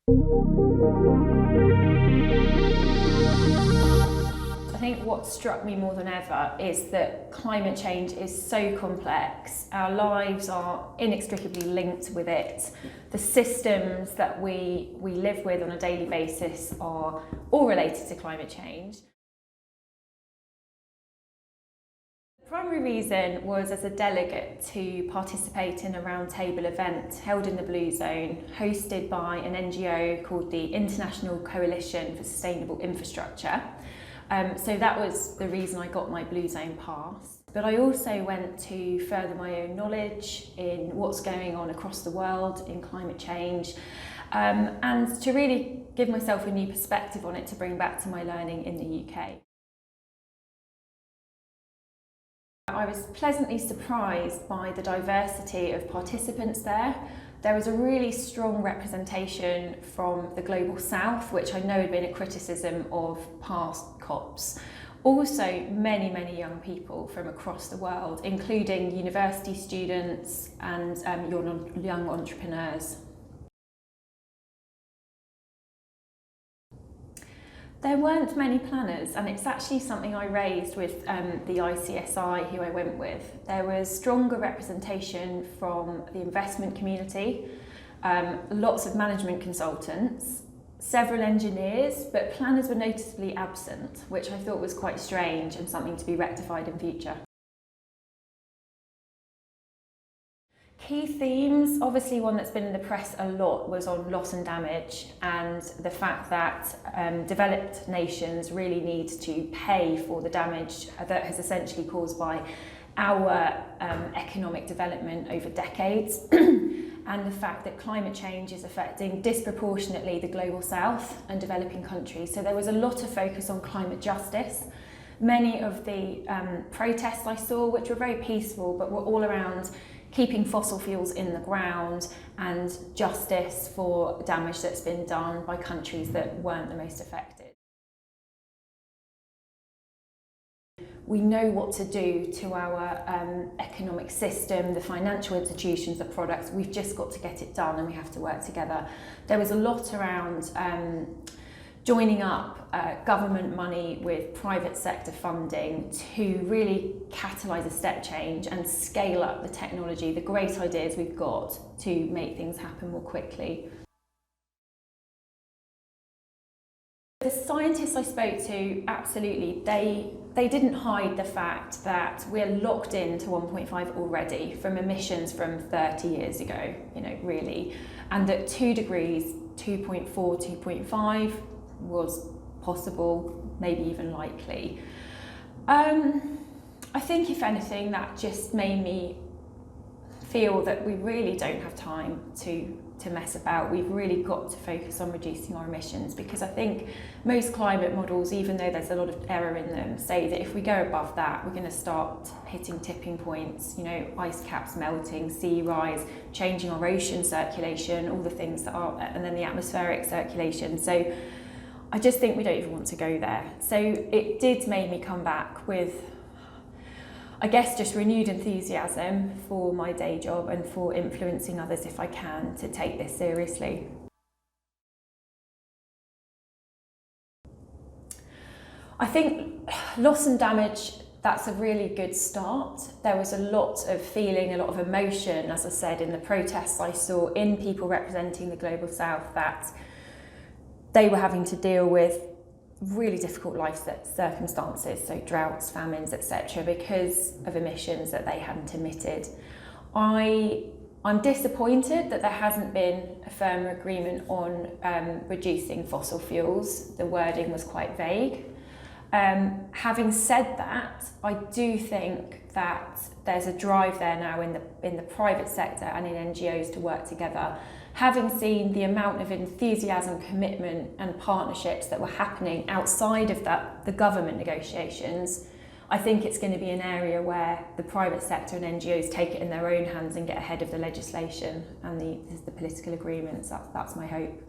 I think what struck me more than ever is that climate change is so complex. Our lives are inextricably linked with it. The systems that we live with on a daily basis are all related to climate change. The primary reason was as a delegate to participate in a roundtable event held in the Blue Zone, hosted by an NGO called the International Coalition for Sustainable Infrastructure. So that was the reason I got my Blue Zone pass. But I also went to further my own knowledge in what's going on across the world in climate change, and to really give myself a new perspective on it to bring back to my learning in the UK. I was pleasantly surprised by the diversity of participants there. There was a really strong representation from the Global South, which I know had been a criticism of past COPs. Also, many young people from across the world, including university students and young entrepreneurs. There weren't many planners, and it's actually something I raised with the ICSI who I went with. There was stronger representation from the investment community, lots of management consultants, several engineers, but planners were noticeably absent, which I thought was quite strange and something to be rectified in future. Key themes, obviously one that's been in the press a lot was on loss and damage, and the fact that developed nations really need to pay for the damage that has essentially caused by our economic development over decades, and the fact that climate change is affecting disproportionately the Global South and developing countries. So there was a lot of focus on climate justice. Many of the protests I saw, which were very peaceful, but were all around keeping fossil fuels in the ground and justice for damage that's been done by countries that weren't the most affected. We know what to do to our economic system, the financial institutions, the products. We've just got to get it done, and we have to work together. There was a lot around joining up government money with private sector funding to really catalyse a step change and scale up the technology, the great ideas we've got to make things happen more quickly. The scientists I spoke to, absolutely, they didn't hide the fact that we're locked into 1.5 already from emissions from 30 years ago, really, and that 2 degrees, 2.4, 2.5 was possible, maybe even likely. I think if anything, that just made me feel that we really don't have time to mess about. We've really got to focus on reducing our emissions, because I think most climate models, even though there's a lot of error in them, say that if we go above that, we're going to start hitting tipping points, ice caps melting, sea rise, changing our ocean circulation, all the things that are, and then the atmospheric circulation. So I just think we don't even want to go there. So it did make me come back with, I guess, just renewed enthusiasm for my day job and for influencing others, if I can, to take this seriously. I think loss and damage, that's a really good start. There was a lot of feeling, a lot of emotion, as I said, in the protests I saw in people representing the Global South, that they were having to deal with really difficult life circumstances, so droughts, famines, etc., because of emissions that they hadn't emitted. I'm disappointed that there hasn't been a firm agreement on reducing fossil fuels. The wording was quite vague. Having said that, I do think that there's a drive there now in the private sector and in NGOs to work together. Having seen the amount of enthusiasm, commitment and partnerships that were happening outside of the government negotiations, I think it's going to be an area where the private sector and NGOs take it in their own hands and get ahead of the legislation and the political agreements. That's my hope.